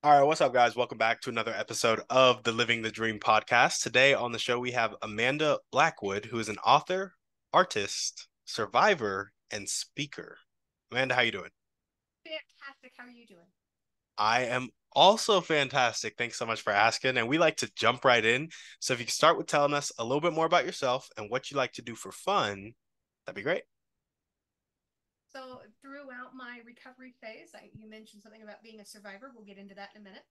All right, what's up, guys? Welcome back to another episode of the Living the Dream podcast. Today on the show, we have Amanda Blackwood, who is an author, artist, survivor, and speaker. Amanda, how you doing? Fantastic. How are you doing? I am also fantastic. Thanks so much for asking. And we like to jump right in. So if you could start with telling us a little bit more about yourself and what you like to do for fun, that'd be great. So, throughout my recovery phase, you mentioned something about being a survivor. We'll get into that in a minute.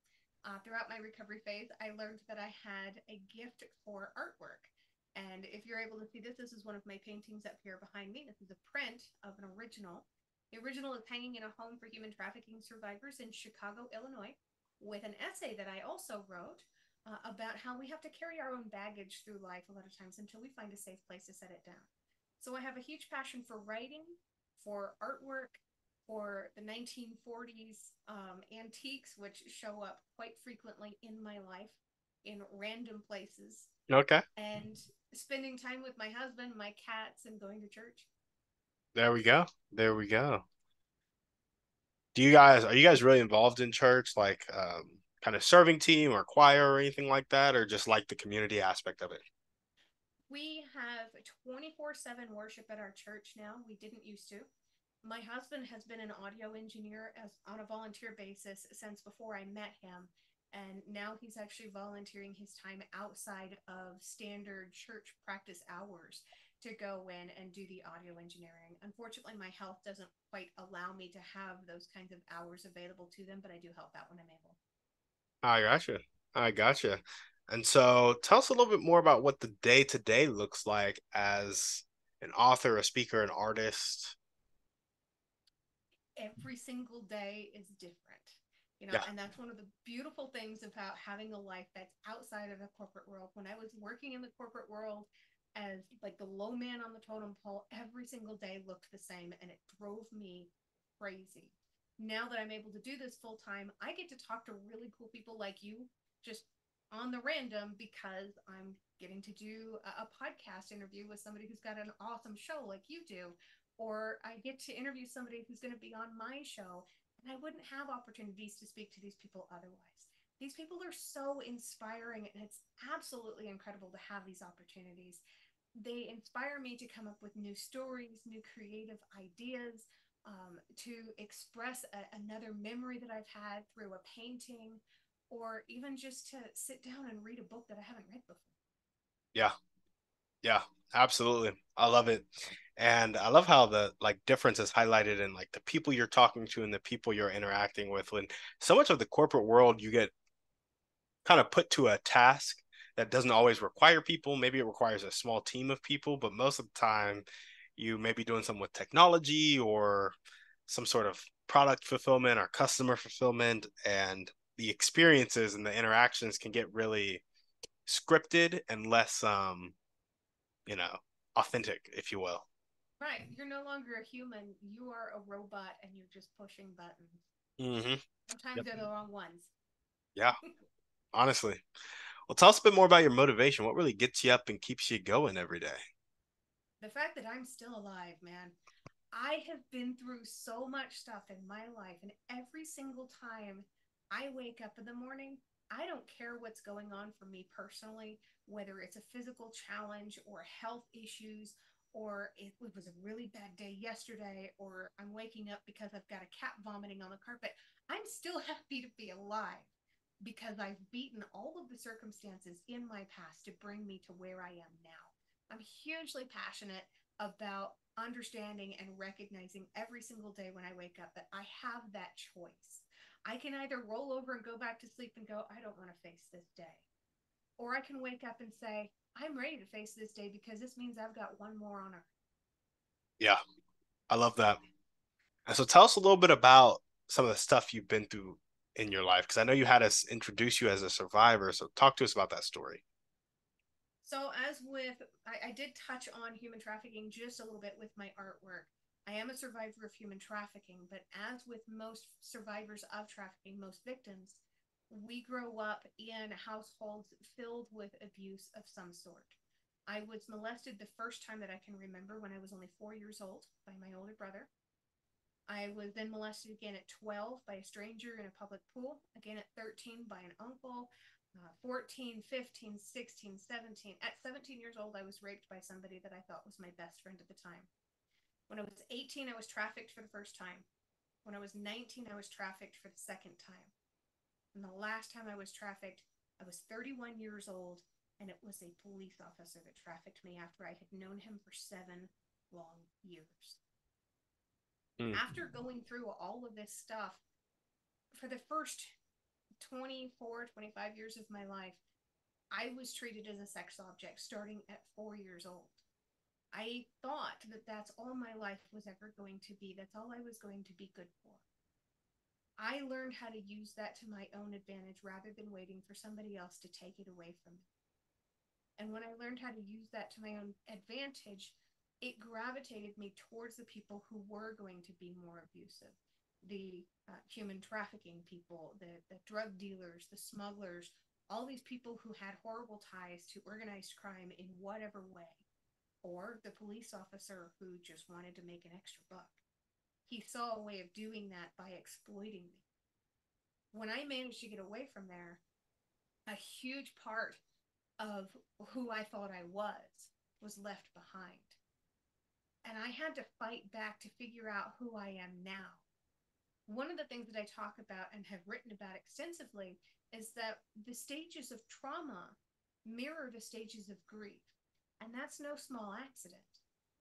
Throughout my recovery phase, I learned that I had a gift for artwork. And if you're able to see this, this is one of my paintings up here behind me. This is a print of an original. The original is hanging in a home for human trafficking survivors in Chicago, Illinois, with an essay that I also wrote about how we have to carry our own baggage through life a lot of times until we find a safe place to set it down. So I have a huge passion for writing, for artwork, for the 1940s antiques, which show up quite frequently in my life in random places, Okay, and spending time with my husband, my cats, and going to church. there we go. There we go. Are you guys really involved in church, like kind of serving team or choir or anything like that, or just like the community aspect of it? We have 24/7 worship at our church now. We didn't used to. My husband has been an audio engineer as on a volunteer basis since before I met him, and now he's actually volunteering his time outside of standard church practice hours to go in and do the audio engineering. Unfortunately, my health doesn't quite allow me to have those kinds of hours available to them, but I do help out when I'm able. I gotcha. I gotcha. And so tell us a little bit more about what the day to day looks like as an author, a speaker, an artist. Every single day is different, Yeah. and that's one of the beautiful things about having a life that's outside of the corporate world. When I was working in the corporate world as like the low man on the totem pole, every single day looked the same and it drove me crazy. Now that I'm able to do this full time, I get to talk to really cool people like you just on the random because I'm getting to do a podcast interview with somebody who's got an awesome show like you do, or I get to interview somebody who's going to be on my show, and I wouldn't have opportunities to speak to these people otherwise. These people are so inspiring, and it's absolutely incredible to have these opportunities. They inspire me to come up with new stories, new creative ideas, to express another memory that I've had through a painting, or even just to sit down and read a book that I haven't read before. Yeah. Yeah. Absolutely. I love it. And I love how the like difference is highlighted in like the people you're talking to and the people you're interacting with. When so much of the corporate world you get kind of put to a task that doesn't always require people. Maybe it requires a small team of people, but most of the time you may be doing something with technology or some sort of product fulfillment or customer fulfillment, and the experiences and the interactions can get really scripted and less you know authentic, if you will. Right. You're no longer a human. You are a robot and you're just pushing buttons. Mm-hmm. Sometimes Yep. they're the wrong ones. Yeah, honestly. Well, tell us a bit more about your motivation. What really gets you up and keeps you going every day? The fact that I'm still alive, man. I have been through so much stuff in my life, and every single time I wake up in the morning, I don't care what's going on for me personally, whether it's a physical challenge or health issues, or it was a really bad day yesterday, or I'm waking up because I've got a cat vomiting on the carpet. I'm still happy to be alive because I've beaten all of the circumstances in my past to bring me to where I am now. I'm hugely passionate about understanding and recognizing every single day when I wake up that I have that choice. I can either roll over and go back to sleep and go, I don't want to face this day. Or I can wake up and say, I'm ready to face this day because this means I've got one more on earth. Yeah, I love that. And so tell us a little bit about some of the stuff you've been through in your life, because I know you had us introduce you as a survivor. So talk to us about that story. So, as with, I did touch on human trafficking just a little bit with my artwork. I am a survivor of human trafficking, but as with most survivors of trafficking, most victims, we grow up in households filled with abuse of some sort. I was molested the first time that I can remember when I was only 4 years old by my older brother. I was then molested again at 12 by a stranger in a public pool, again at 13 by an uncle, 14, 15, 16, 17. At 17 years old, I was raped by somebody that I thought was my best friend at the time. When I was 18, I was trafficked for the first time. When I was 19, I was trafficked for the second time. And the last time I was trafficked, I was 31 years old, and it was a police officer that trafficked me after I had known him for 7 long years. Mm. After going through all of this stuff, for the first 24, 25 years of my life, I was treated as a sex object starting at 4 years old. I thought that that's all my life was ever going to be. That's all I was going to be good for. I learned how to use that to my own advantage rather than waiting for somebody else to take it away from me. And when I learned how to use that to my own advantage, it gravitated me towards the people who were going to be more abusive. The human trafficking people, the drug dealers, the smugglers, all these people who had horrible ties to organized crime in whatever way, or the police officer who just wanted to make an extra buck. He saw a way of doing that by exploiting me. When I managed to get away from there, a huge part of who I thought I was left behind. And I had to fight back to figure out who I am now. One of the things that I talk about and have written about extensively is that the stages of trauma mirror the stages of grief. And that's no small accident.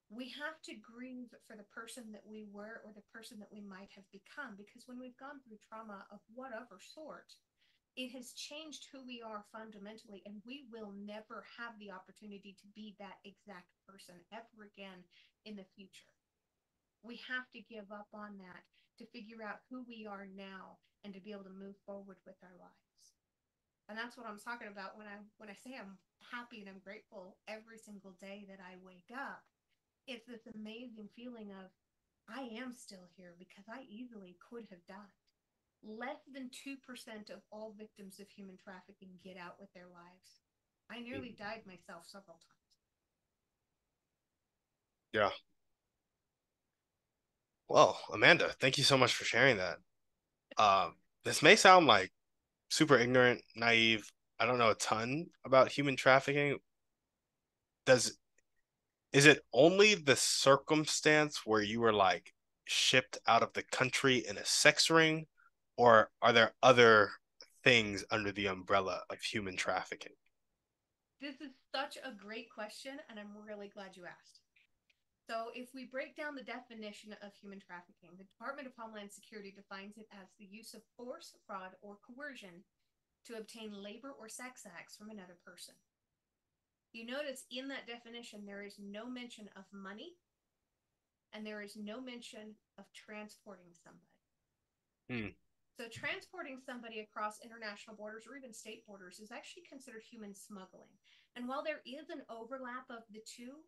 We have to grieve for the person that we were or the person that we might have become, because when we've gone through trauma of whatever sort, it has changed who we are fundamentally, and we will never have the opportunity to be that exact person ever again in the future. We have to give up on that to figure out who we are now and to be able to move forward with our lives. And that's what I'm talking about when I say I'm happy and I'm grateful every single day that I wake up. It's this amazing feeling of I am still here because I easily could have died. Less than 2% of all victims of human trafficking get out with their lives. I nearly died myself several times. Yeah. Well, Amanda, thank you so much for sharing that. This may sound like super ignorant, naive. I don't know a ton about human trafficking. Does Is it only the circumstance where you were like shipped out of the country in a sex ring, or are there other things under the umbrella of human trafficking? This is such a great question, and I'm really glad you asked. So, if we break down the definition of human trafficking, the Department of Homeland Security defines it as the use of force, fraud, or coercion to obtain labor or sex acts from another person. You notice in that definition, there is no mention of money and there is no mention of transporting somebody. Hmm. So, transporting somebody across international borders or even state borders is actually considered human smuggling. And while there is an overlap of the two,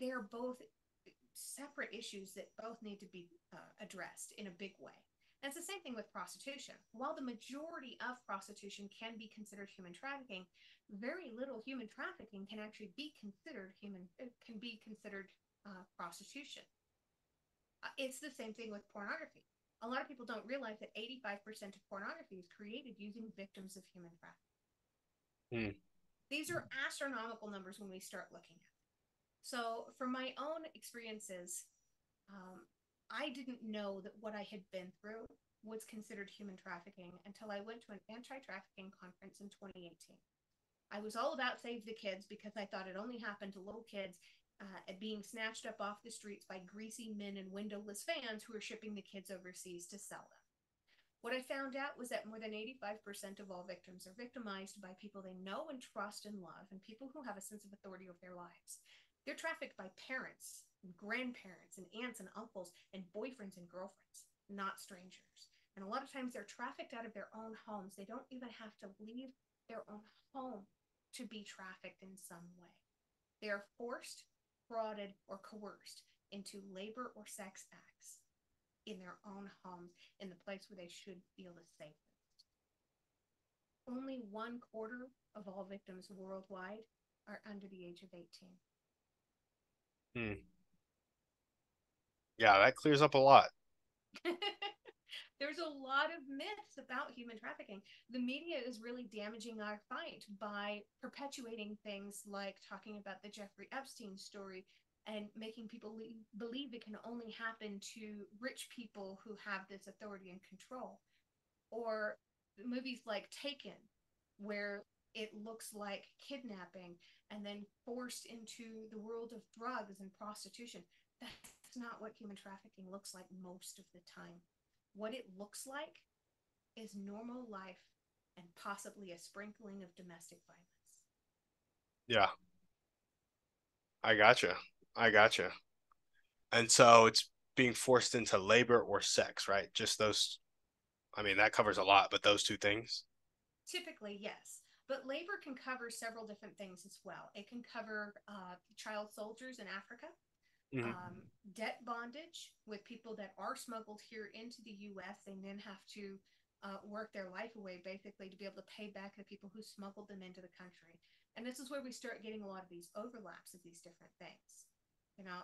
they're both separate issues that both need to be addressed in a big way. And it's the same thing with prostitution. While the majority of prostitution can be considered human trafficking, very little human trafficking can actually be considered prostitution. It's the same thing with pornography. A lot of people don't realize that 85% of pornography is created using victims of human trafficking. Hmm. These are astronomical numbers when we start looking at it. So, from my own experiences, um, I didn't know that what I had been through was considered human trafficking until I went to an anti trafficking conference in 2018. I was all about save the kids because I thought it only happened to little kids being snatched up off the streets by greasy men in windowless vans who were shipping the kids overseas to sell them. What I found out was that more than 85% of all victims are victimized by people they know and trust and love, and people who have a sense of authority over their lives. They're trafficked by parents, and grandparents, and aunts and uncles, and boyfriends and girlfriends, not strangers. And a lot of times they're trafficked out of their own homes. They don't even have to leave their own home to be trafficked in some way. They are forced, frauded, or coerced into labor or sex acts in their own homes, in the place where they should feel the safest. Only 1/4 of all victims worldwide are under the age of 18. Hmm. Yeah, that clears up a lot. There's a lot of myths about human trafficking. The media is really damaging our fight by perpetuating things like talking about the Jeffrey Epstein story and making people believe it can only happen to rich people who have this authority and control. Or movies like Taken, where it looks like kidnapping and then forced into the world of drugs and prostitution. That's not what human trafficking looks like most of the time. What it looks like is normal life and possibly a sprinkling of domestic violence. Yeah, I gotcha. I gotcha. And so it's being forced into labor or sex, right? Just those. I mean, that covers a lot, but those two things. Typically, yes. But labor can cover several different things as well. It can cover child soldiers in Africa, Hmm. um, debt bondage with people that are smuggled here into the U.S. and then have to work their life away basically to be able to pay back the people who smuggled them into the country. And this is where we start getting a lot of these overlaps of these different things. You know,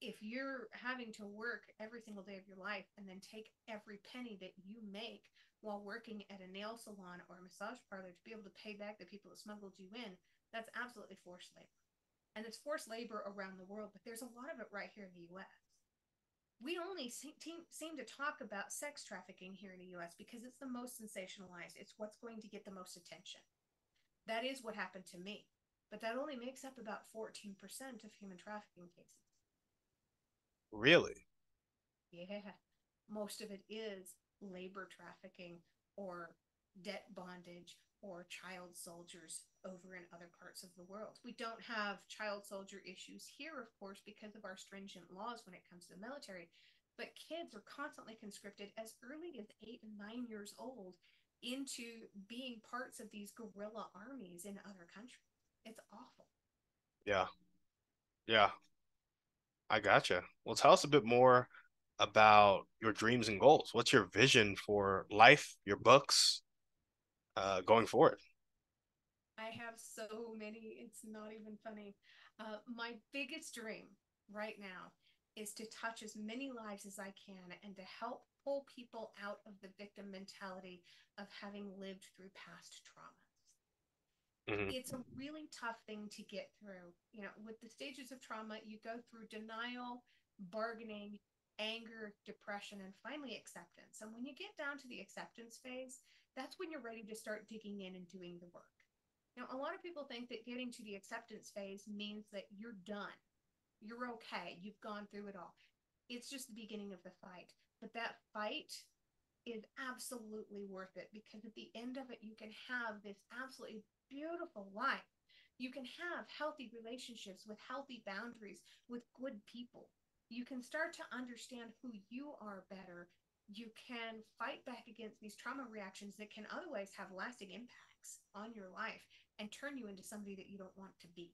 if you're having to work every single day of your life and then take every penny that you make while working at a nail salon or a massage parlor to be able to pay back the people that smuggled you in, that's absolutely forced labor. And it's forced labor around the world, but there's a lot of it right here in the US. We only seem to talk about sex trafficking here in the US because it's the most sensationalized. It's what's going to get the most attention. That is what happened to me. But that only makes up about 14% of human trafficking cases. Really? Yeah. Most of it is labor trafficking or debt bondage or child soldiers over in other parts of the world. We don't have child soldier issues here, of course, because of our stringent laws when it comes to the military. But kids are constantly conscripted as early as 8 and 9 years old into being parts of these guerrilla armies in other countries. It's awful. Yeah. Yeah. I gotcha. Well, tell us a bit more about your dreams and goals. What's your vision for life, your books, going forward? I have so many, it's not even funny. My biggest dream right now is to touch as many lives as I can and to help pull people out of the victim mentality of having lived through past traumas. Hmm. It's a really tough thing to get through. You know, with the stages of trauma, you go through denial, bargaining, anger, depression, and finally acceptance. And when you get down to the acceptance phase, that's when you're ready to start digging in and doing the work. Now, a lot of people think that getting to the acceptance phase means that you're done. You're okay. You've gone through it all. It's just the beginning of the fight. But that fight is absolutely worth it because at the end of it, you can have this absolutely beautiful life. You can have healthy relationships with healthy boundaries with good people. You can start to understand who you are better. You can fight back against these trauma reactions that can otherwise have lasting impacts on your life and turn you into somebody that you don't want to be.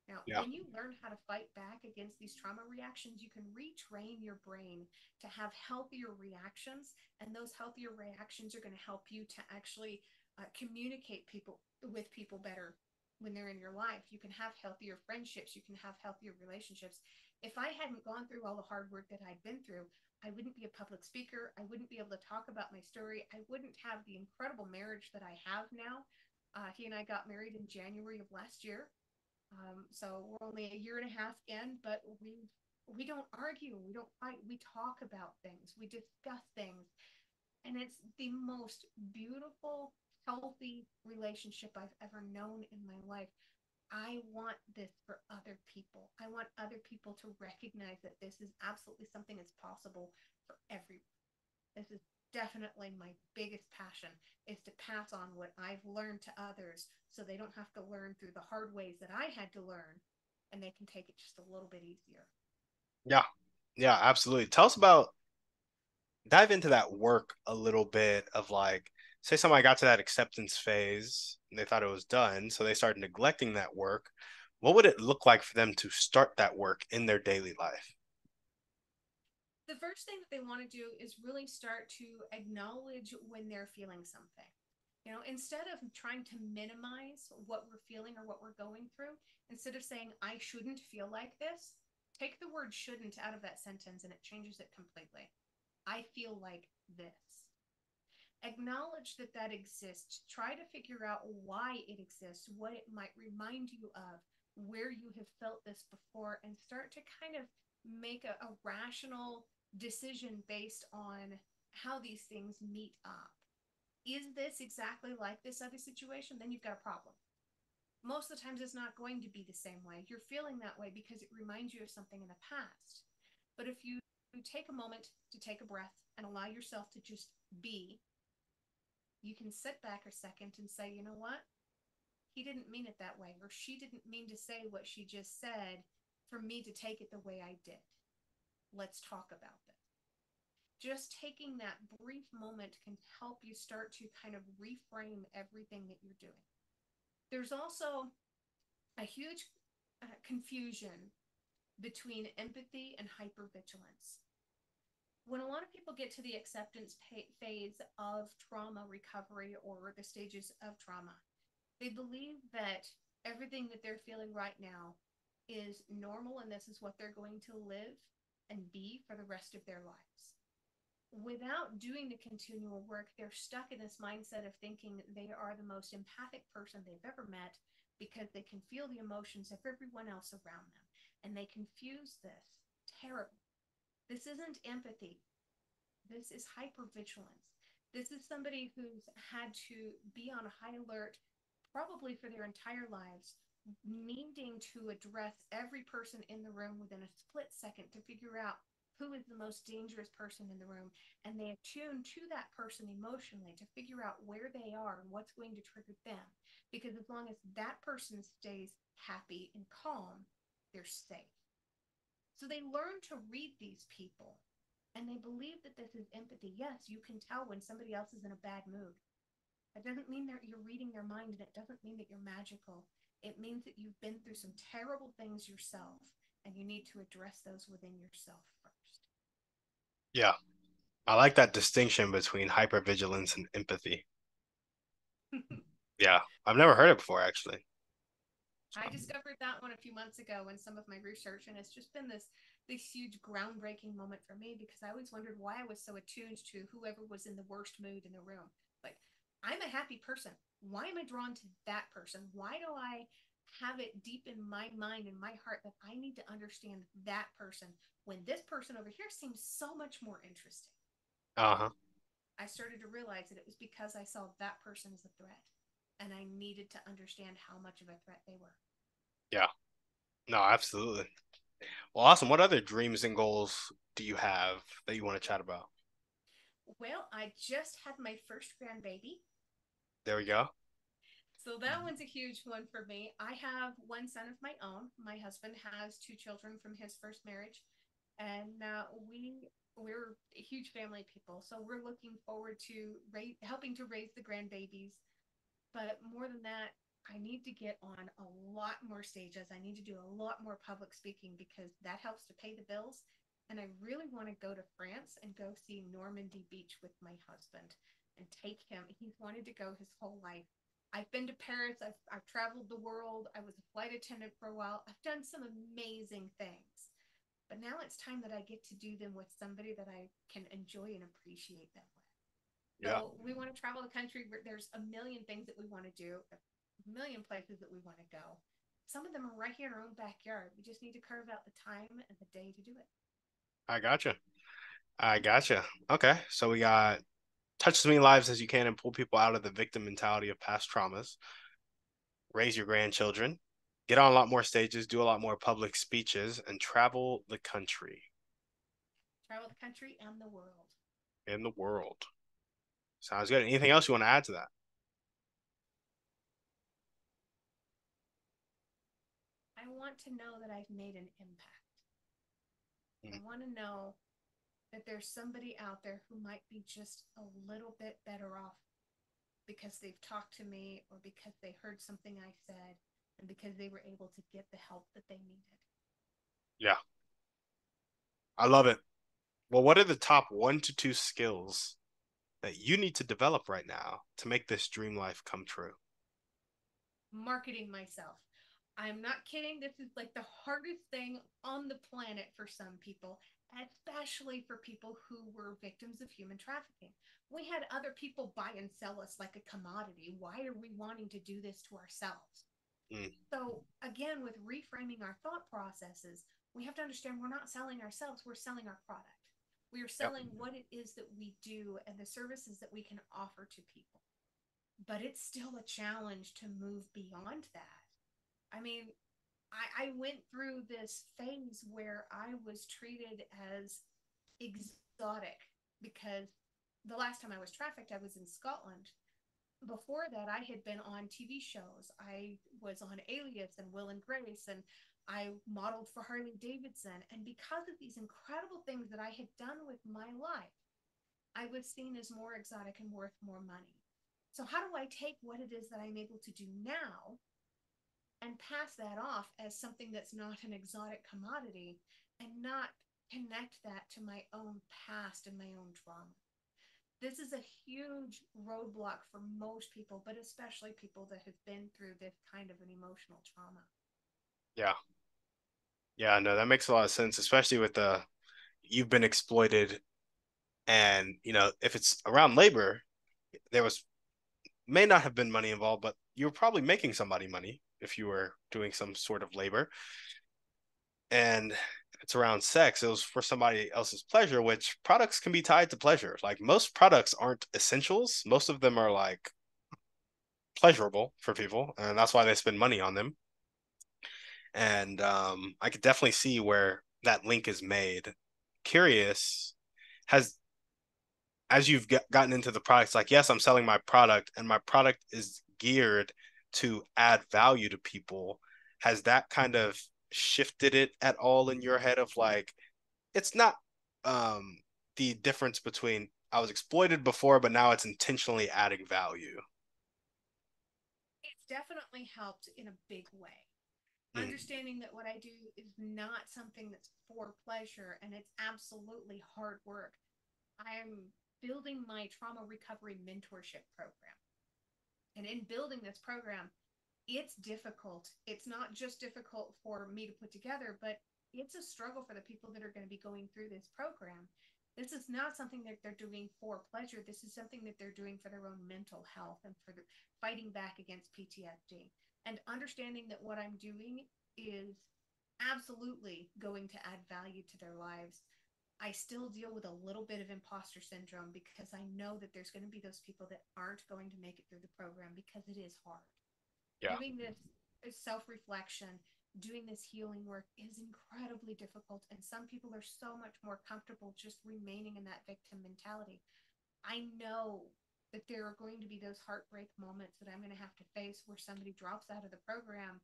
Now, Yeah. when you learn how to fight back against these trauma reactions, you can retrain your brain to have healthier reactions, and those healthier reactions are going to help you to actually communicate people with people better when they're in your life. You can have healthier friendships, you can have healthier relationships. If I hadn't gone through all the hard work that I'd been through, I wouldn't be a public speaker. I wouldn't be able to talk about my story. I wouldn't have the incredible marriage that I have now. He and I got married in January of last year. So we're only a year and a half in, but we don't argue, we don't fight, we talk about things, we discuss things, and it's the most beautiful, healthy relationship I've ever known in my life. I want this for other people. I want other people to recognize that this is absolutely something that's possible for everyone. This is definitely my biggest passion is to pass on what I've learned to others so they don't have to learn through the hard ways that I had to learn and they can take it just a little bit easier. Yeah. Yeah, absolutely. Tell us about dive into that work a little bit of like, say somebody got to that acceptance phase and they thought it was done, so they started neglecting that work. What would it look like for them to start that work in their daily life? The first thing that they want to do is really start to acknowledge when they're feeling something. You know, instead of trying to minimize what we're feeling or what we're going through, instead of saying, I shouldn't feel like this, take the word shouldn't out of that sentence and it changes it completely. I feel like this. Acknowledge that that exists. Try to figure out why it exists, what it might remind you of, where you have felt this before, and start to kind of make a rational decision based on how these things meet up. Is this exactly like this other situation? Then you've got a problem. Most of the times it's not going to be the same way. You're feeling that way because it reminds you of something in the past. But if you take a moment to take a breath and allow yourself to just be, you can sit back a second and say, you know what? He didn't mean it that way, or she didn't mean to say what she just said for me to take it the way I did. Let's talk about this. Just taking that brief moment can help you start to kind of reframe everything that you're doing. There's also a huge confusion between empathy and hypervigilance. When a lot of people get to the acceptance phase of trauma recovery or the stages of trauma, they believe that everything that they're feeling right now is normal and this is what they're going to live and be for the rest of their lives. Without doing the continual work, they're stuck in this mindset of thinking they are the most empathic person they've ever met because they can feel the emotions of everyone else around them. And they confuse this terribly. This isn't empathy. This is hypervigilance. This is somebody who's had to be on high alert probably for their entire lives, needing to address every person in the room within a split second to figure out who is the most dangerous person in the room. And they attune to that person emotionally to figure out where they are and what's going to trigger them. Because as long as that person stays happy and calm, they're safe. So they learn to read these people and they believe that this is empathy. Yes, you can tell when somebody else is in a bad mood. That doesn't mean that you're reading their mind, and it doesn't mean that you're magical. It means that you've been through some terrible things yourself and you need to address those within yourself first. Yeah. I like that distinction between hypervigilance and empathy. Yeah. I've never heard it before, actually. I So, discovered that one a few months ago in some of my research, and it's just been this huge groundbreaking moment for me because I always wondered why I was so attuned to whoever was in the worst mood in the room. Like, I'm a happy person. Why am I drawn to that person? Why do I have it deep in my mind and my heart that I need to understand that person when this person over here seems so much more interesting? uh-huh. I started to realize that it was because I saw that person as a threat and I needed to understand how much of a threat they were. Yeah. No, absolutely. Well, awesome. What other dreams and goals do you have that you want to chat about? Well, I just had my first grandbaby. There we go. So that one's a huge one for me. I have one son of my own. My husband has two children from his first marriage, and we're huge family people. So we're looking forward to helping to raise the grandbabies. But more than that, I need to get on a lot more stages. I need to do a lot more public speaking because that helps to pay the bills. And I really want to go to France and go see Normandy Beach with my husband and take him. He's wanted to go his whole life. I've been to Paris. I've traveled the world. I was a flight attendant for a while. I've done some amazing things. But now it's time that I get to do them with somebody that I can enjoy and appreciate them with. Yeah, So we want to travel the country. There's a million things that we want to do, a million places that we want to go. Some of them are right here in our own backyard. We just need to carve out the time and the day to do it. I gotcha. I gotcha. Okay, so we got touch as many lives as you can and pull people out of the victim mentality of past traumas, raise your grandchildren, get on a lot more stages, do a lot more public speeches, and travel the country Travel the country and the world. and the world. Sounds good. Anything else you want to add to that? I want to know that I've made an impact. I Mm. want to know that there's somebody out there who might be just a little bit better off because they've talked to me or because they heard something I said and because they were able to get the help that they needed. Yeah, I love it. Well, what are the top 1 to 2 skills that you need to develop right now to make this dream life come true? Marketing myself. I'm not kidding. This is like the hardest thing on the planet for some people. especially for people who were victims of human trafficking. We had other people buy and sell us like a commodity. Why are we wanting to do this to ourselves? Mm, So, again, with reframing our thought processes, we have to understand we're not selling ourselves, we're selling our product. We are yep. selling what it is that we do and the services that we can offer to people. But it's still a challenge to move beyond that. I mean, I went through this phase where I was treated as exotic because the last time I was trafficked, I was in Scotland. Before that, I had been on TV shows. I was on Alias and Will and Grace, and I modeled for Harley Davidson. And because of these incredible things that I had done with my life, I was seen as more exotic and worth more money. So, how do I take what it is that I'm able to do now and pass that off as something that's not an exotic commodity and not connect that to my own past and my own trauma? This is a huge roadblock for most people, but especially people that have been through this kind of an emotional trauma. Yeah. Yeah, no, that makes a lot of sense, especially with the you've been exploited and, if it's around labor, there was may not have been money involved, but you were probably making somebody money if you were doing some sort of labor. And if it's around sex, it was for somebody else's pleasure, which products can be tied to pleasure. Like most products aren't essentials. Most of them are like pleasurable for people, and that's why they spend money on them. And I could definitely see where that link is made. Curious, has as you've gotten into the products, like, yes, I'm selling my product and my product is geared to add value to people. Has that kind of shifted it at all in your head of like, it's not um, the difference between I was exploited before, but now it's intentionally adding value? It's definitely helped in a big way. Mm, Understanding that what I do is not something that's for pleasure and it's absolutely hard work. I am building my trauma recovery mentorship program. And in building this program, it's difficult. It's not just difficult for me to put together, but it's a struggle for the people that are going to be going through this program. This is not something that they're doing for pleasure. This is something that they're doing for their own mental health and for the, fighting back against PTSD. And understanding that what I'm doing is absolutely going to add value to their lives. I still deal with a little bit of imposter syndrome because I know that there's going to be those people that aren't going to make it through the program because it is hard. yeah, Doing this self reflection, doing this healing work is incredibly difficult. And some people are so much more comfortable just remaining in that victim mentality. I know that there are going to be those heartbreak moments that I'm going to have to face where somebody drops out of the program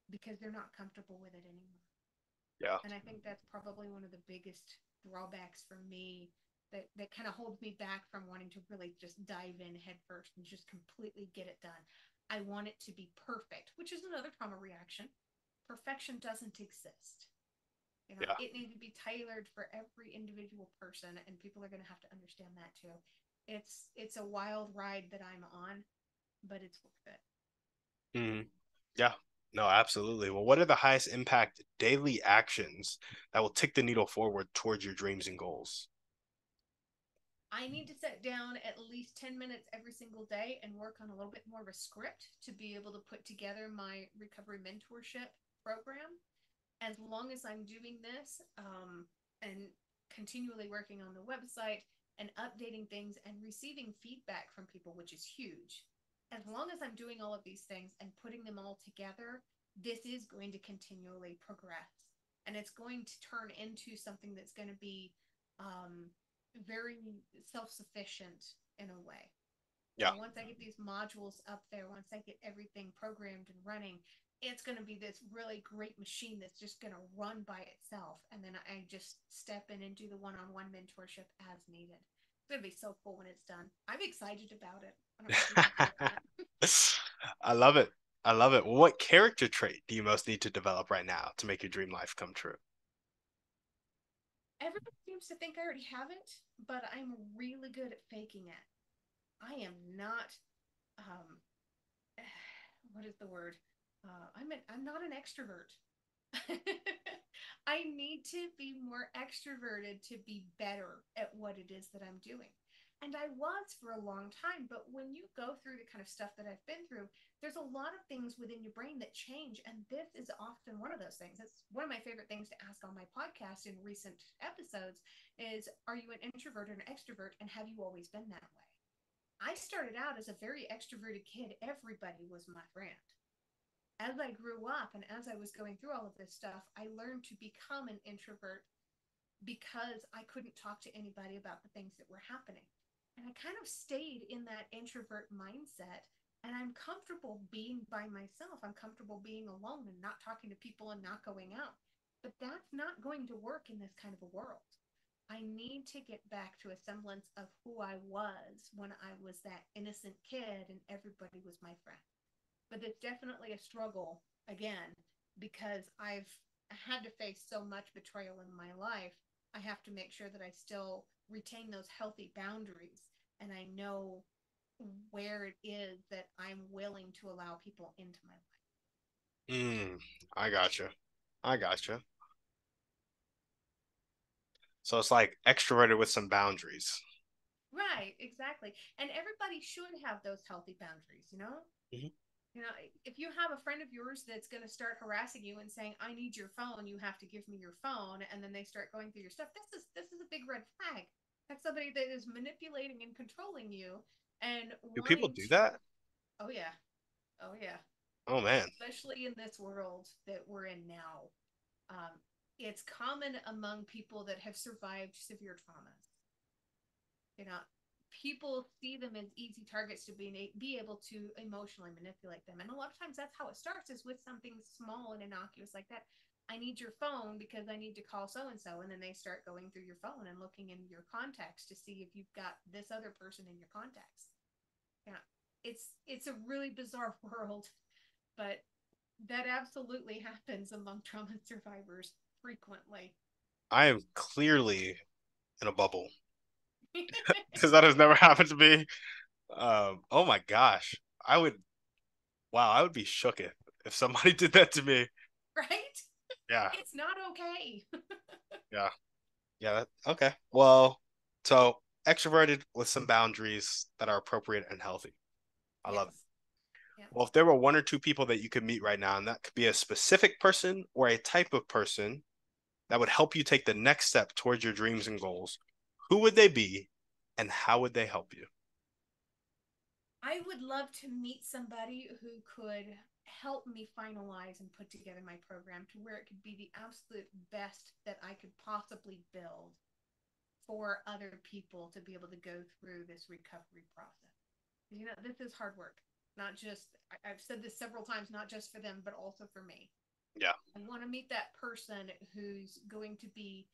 because they're not comfortable with it anymore. yeah, And I think that's probably one of the biggest drawbacks for me that kind of holds me back from wanting to really just dive in head first and just completely get it done. I want it to be perfect, which is another trauma reaction. Perfection doesn't exist. You know, yeah. it needs to be tailored for every individual person, and people are going to have to understand that too. It's a wild ride that I'm on, but it's worth it. Mm, yeah. No, absolutely. Well, what are the highest impact daily actions that will tick the needle forward towards your dreams and goals? I need to sit down at least 10 minutes every single day and work on a little bit more of a script to be able to put together my recovery mentorship program. As long as I'm doing this and continually working on the website and updating things and receiving feedback from people, which is huge, as long as I'm doing all of these things and putting them all together, this is going to continually progress. And it's going to turn into something that's going to be um, very self sufficient in a way. Yeah, So once I get these modules up there, once I get everything programmed and running, it's going to be this really great machine that's just going to run by itself. And then I just step in and do the one on one mentorship as needed. It's going to be so cool when it's done. I'm excited about it. I don't know if you can feel that. I love it. I love it. Well, what character trait do you most need to develop right now to make your dream life come true? Everybody seems to think I already have it, but I'm really good at faking it. I am not, um, what is the word? I'm not an extrovert. I need to be more extroverted to be better at what it is that I'm doing. And I was for a long time, but when you go through the kind of stuff that I've been through, there's a lot of things within your brain that change. And this is often one of those things. It's one of my favorite things to ask on my podcast in recent episodes is, are you an introvert or an extrovert? And have you always been that way? I started out as a very extroverted kid. Everybody was my friend. As I grew up and as I was going through all of this stuff, I learned to become an introvert because I couldn't talk to anybody about the things that were happening. And I kind of stayed in that introvert mindset. And I'm comfortable being by myself. I'm comfortable being alone and not talking to people and not going out. But that's not going to work in this kind of a world. I need to get back to a semblance of who I was when I was that innocent kid and everybody was my friend. But it's definitely a struggle again because I've had to face so much betrayal in my life. I have to make sure that I still retain those healthy boundaries and I know where it is that I'm willing to allow people into my life. Mm, I gotcha. I gotcha. So it's like extroverted with some boundaries. Right, exactly. And everybody should have those healthy boundaries, you know? Mhm. You know, if you have a friend of yours that's going to start harassing you and saying, "I need your phone, you have to give me your phone," and then they start going through your stuff, this is a big red flag. That's somebody that is manipulating and controlling you and Do people wanting do to. that? Oh yeah, oh yeah. Oh man. Especially in this world that we're in now, um, it's common among people that have survived severe traumas. You know, people see them as easy targets to be able to emotionally manipulate them. And a lot of times that's how it starts, is with something small and innocuous like that. I need your phone because I need to call so and so, and then they start going through your phone and looking in your contacts to see if you've got this other person in your contacts. Yeah, it's a really bizarre world, but that absolutely happens among trauma survivors frequently. I am clearly in a bubble because that has never happened to me. Oh my gosh. I would, wow, I would be shook if somebody did that to me. Right? Yeah. It's not okay. Yeah. Yeah. Okay. Well, so extroverted with some boundaries that are appropriate and healthy. I love it. Yes. Yeah. Well, if there were one or two people that you could meet right now, and that could be a specific person or a type of person that would help you take the next step towards your dreams and goals, who would they be and how would they help you? I would love to meet somebody who could help me finalize and put together my program to where it could be the absolute best that I could possibly build for other people to be able to go through this recovery process. You know, this is hard work. Not just, I've said this several times, not just for them, but also for me. Yeah. I want to meet that person who's going to be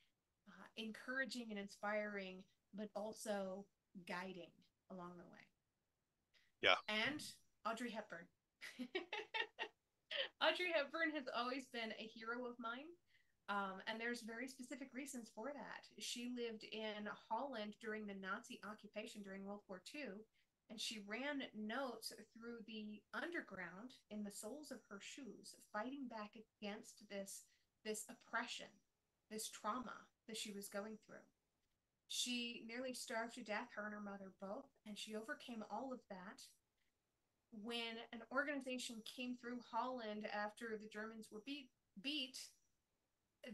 encouraging and inspiring, but also guiding along the way. Yeah. And Audrey Hepburn. Audrey Hepburn has always been a hero of mine. And there's very specific reasons for that. She lived in Holland during the Nazi occupation during World War II, and she ran notes through the underground in the soles of her shoes, fighting back against this oppression, this trauma that she was going through. She nearly starved to death, her and her mother both, and she overcame all of that when an organization came through Holland after the Germans were beat,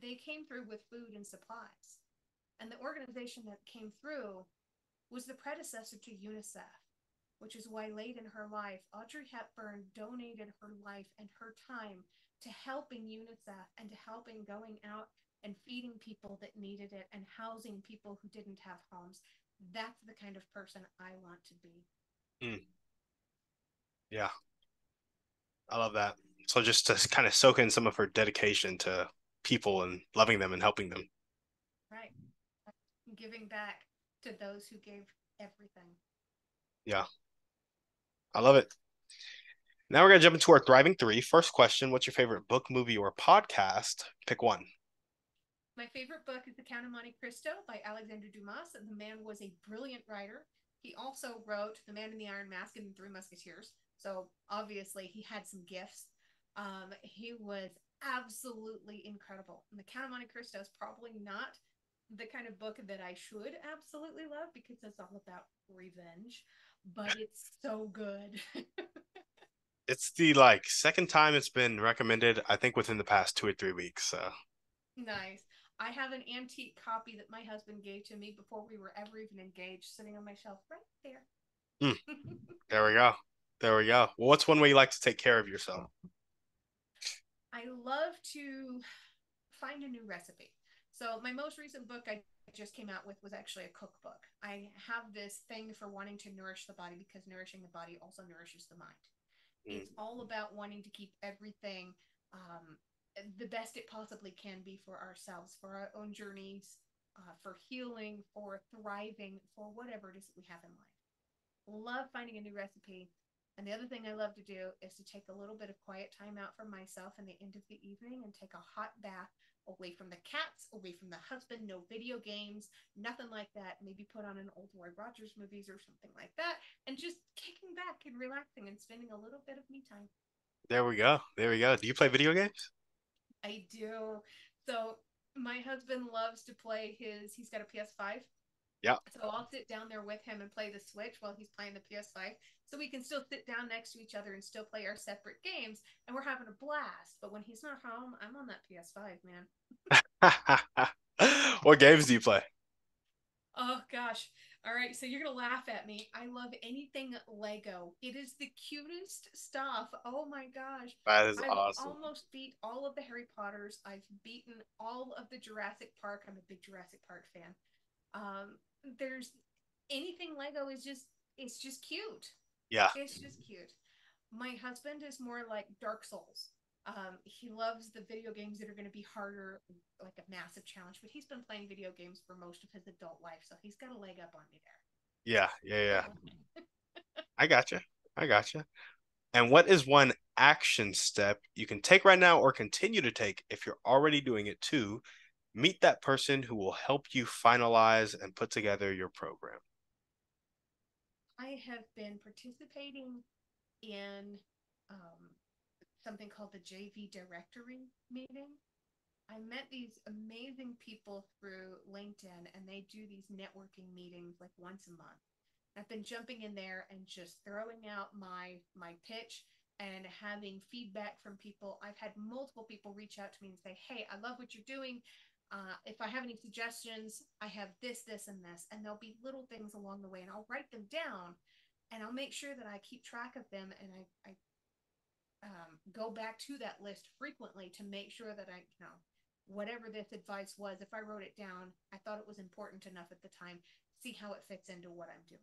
they came through with food and supplies. And the organization that came through was the predecessor to UNICEF, which is why late in her life, Audrey Hepburn donated her life and her time to helping UNICEF and to helping going out and feeding people that needed it and housing people who didn't have homes. That's the kind of person I want to be. Mm, yeah. I love that. So just to kind of soak in some of her dedication to people and loving them and helping them. Right. Giving back to those who gave everything. Yeah. I love it. Now we're gonna jump into our thriving three. First question: what's your favorite book, movie, or podcast? Pick one. My favorite book is The Count of Monte Cristo by Alexander Dumas. The man was a brilliant writer. He also wrote The Man in the Iron Mask and The Three Musketeers. So obviously he had some gifts. He was absolutely incredible. And The Count of Monte Cristo is probably not the kind of book that I should absolutely love because it's all about revenge, but it's so good. It's the like second time it's been recommended, I think within the past 2 or 3 weeks. So Nice. I have an antique copy that my husband gave to me before we were ever even engaged, sitting on my shelf right there. hmm, there we go. There we go. Well, what's one way you like to take care of yourself? I love to find a new recipe. So my most recent book I just came out with was actually a cookbook. I have this thing for wanting to nourish the body because nourishing the body also nourishes the mind. Mm, It's all about wanting to keep everything the best it possibly can be for ourselves, for our own journeys, for healing, for thriving, for whatever it is that we have in life. Love finding a new recipe. And the other thing I love to do is to take a little bit of quiet time out for myself in the end of the evening and take a hot bath away from the cats, away from the husband, no video games, nothing like that. Maybe put on an old Roy Rogers movies or something like that, and just kicking back and relaxing and spending a little bit of me time. there we go. There we go. Do you play video games? I do. So my husband loves to play he's got a PS5. Yeah. So I'll sit down there with him and play the Switch while he's playing the PS5. So we can still sit down next to each other and still play our separate games. And we're having a blast. But when he's not home, I'm on that PS5, man. What games do you play? Oh, gosh. All right. So you're going to laugh at me. I love anything Lego. It is the cutest stuff. Oh, my gosh. That is I've awesome. almost beat all of the Harry Potters. I've beaten all of the Jurassic Park. I'm a big Jurassic Park fan. There's anything Lego is just it's just cute. Yeah. It's just cute. My husband is more like Dark Souls. He loves the video games that are going to be harder, like a massive challenge. But he's been playing video games for most of his adult life, so he's got a leg up on me there. Yeah. Yeah. Yeah. I gotcha. I gotcha. And what is one action step you can take right now or continue to take if you're already doing it to meet that person who will help you finalize and put together your program? I have been participating in something called the JV Directory meeting. I met these amazing people through LinkedIn, and they do these networking meetings like once a month. I've been jumping in there and just throwing out my pitch and having feedback from people. I've had multiple people reach out to me and say, "Hey, I love what you're doing. If I have any suggestions, I have this, this, and this." And there'll be little things along the way, and I'll write them down, and I'll make sure that I keep track of them, and I go back to that list frequently to make sure that whatever this advice was, if I wrote it down, I thought it was important enough at the time, see how it fits into what I'm doing.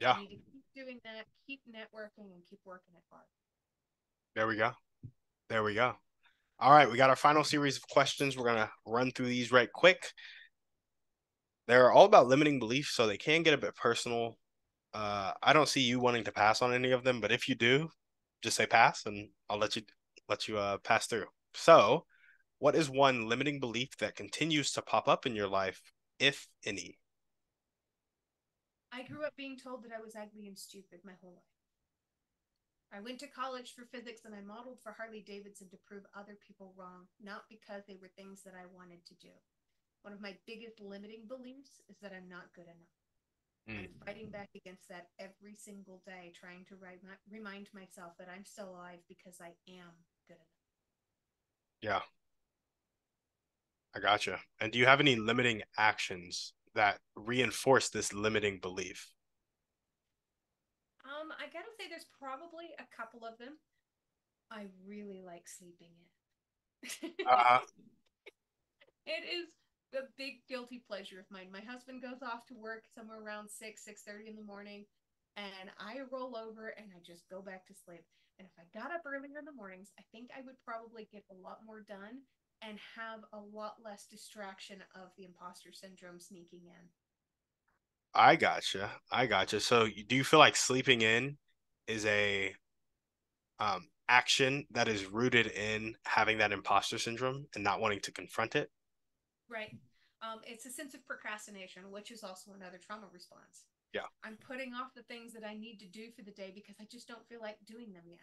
I Yeah. need to keep doing that, keep networking, and keep working it hard. There we go. There we go. All right, we got our final series of questions. We're gonna run through these right quick. They're all about limiting beliefs, so they can get a bit personal. I don't see you wanting to pass on any of them, but if you do, just say pass, and I'll let you pass through. So, what is one limiting belief that continues to pop up in your life, if any? I grew up being told that I was ugly and stupid my whole life. I went to college for physics and I modeled for Harley Davidson to prove other people wrong, not because they were things that I wanted to do. One of my biggest limiting beliefs is that I'm not good enough. I'm Mm, fighting back against that every single day, trying to remind myself that I'm still alive because I am good enough. yeah, I gotcha. And do you have any limiting actions that reinforce this limiting belief? I gotta say, there's probably a couple of them. I really like sleeping in. Uh, It is a big guilty pleasure of mine. My husband goes off to work somewhere around 6:30 in the morning, and I roll over and I just go back to sleep. And if I got up earlier in the mornings, I think I would probably get a lot more done and have a lot less distraction of the imposter syndrome sneaking in. I gotcha. I gotcha. So, do you feel like sleeping in is a action that is rooted in having that imposter syndrome and not wanting to confront it? Right. It's a sense of procrastination, which is also another trauma response. Yeah. I'm putting off the things that I need to do for the day because I just don't feel like doing them yet.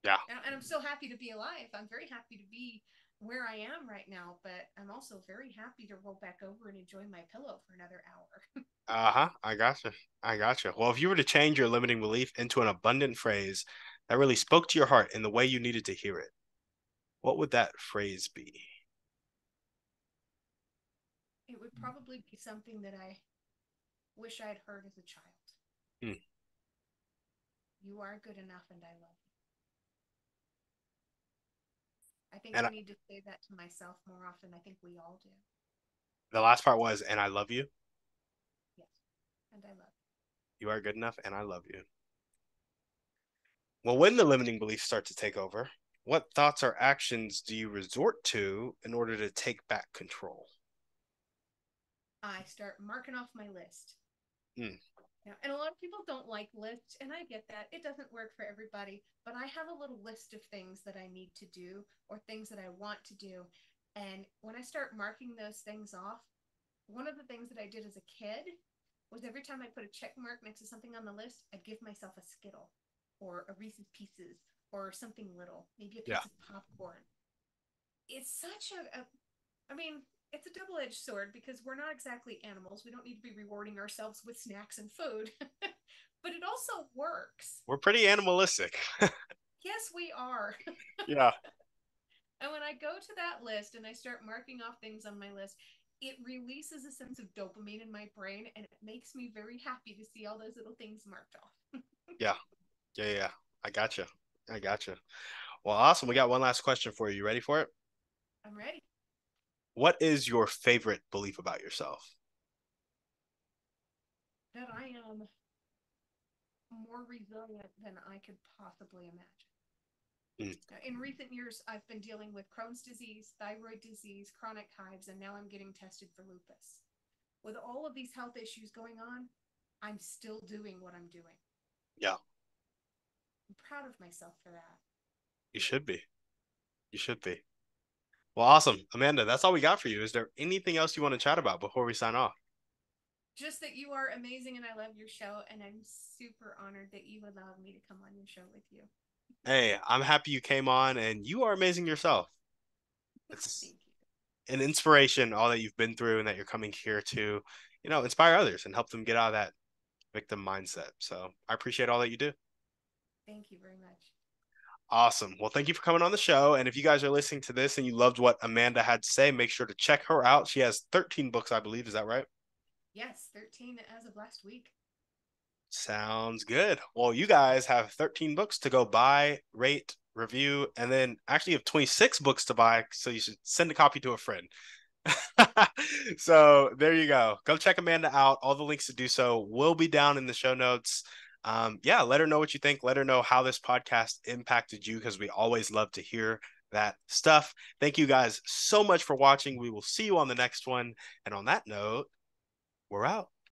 Yeah. And I'm so happy to be alive. I'm very happy to be where I am right now, but I'm also very happy to roll back over and enjoy my pillow for another hour. Uh-huh. I gotcha. I gotcha. Well, if you were to change your limiting belief into an abundant phrase that really spoke to your heart in the way you needed to hear it, what would that phrase be? It would probably be something that I wish I'd heard as a child. Hmm. You are good enough and I love you. I think And I need to say that to myself more often. I think we all do. the last part was, and I love you. Yes. And I love You are good enough, and I love you. Well, when the limiting beliefs start to take over, what thoughts or actions do you resort to in order to take back control? you. I start marking off my list. Hmm. And a lot of people don't like lists, and I get that. It doesn't work for everybody, but I have a little list of things that I need to do or things that I want to do. And when I start marking those things off, one of the things that I did as a kid was every time I put a check mark next to something on the list, I'd give myself a Skittle or a Reese's Pieces or something little, maybe a Yeah, piece of popcorn. It's such a I mean, it's a double edged sword because we're not exactly animals. We don't need to be rewarding ourselves with snacks and food, but it also works. we're pretty animalistic. Yes, we are. Yeah, And when I go to that list and I start marking off things on my list, it releases a sense of dopamine in my brain and it makes me very happy to see all those little things marked off. yeah, yeah, yeah. I gotcha. I gotcha. Well, awesome. We got one last question for you. You ready for it? I'm ready. What is your favorite belief about yourself? That I am more resilient than I could possibly imagine. Hmm. In recent years, I've been dealing with Crohn's disease, thyroid disease, chronic hives, and now I'm getting tested for lupus. With all of these health issues going on, I'm still doing what I'm doing. Yeah, I'm proud of myself for that. you should be. You should be. Well, awesome. Amanda, that's all we got for you. Is there anything else you want to chat about before we sign off? Just that you are amazing and I love your show, and I'm super honored that you allowed me to come on your show with you. Hey, I'm happy you came on and you are amazing yourself. It's Thank you. an inspiration, all that you've been through and that you're coming here to, inspire others and help them get out of that victim mindset. So I appreciate all that you do. Thank you very much. Awesome. Well, thank you for coming on the show. And if you guys are listening to this and you loved what Amanda had to say, make sure to check her out. She has 13 books, I believe. Is that right? Yes, 13 as of last week. Sounds good. Well, you guys have 13 books to go buy, rate, review, and then actually you have 26 books to buy. So you should send a copy to a friend. So there you go. Go check Amanda out. All the links to do so will be down in the show notes. Yeah, let her know what you think. Let her know how this podcast impacted you because we always love to hear that stuff. Thank you guys so much for watching. We will see you on the next one. And on that note, we're out.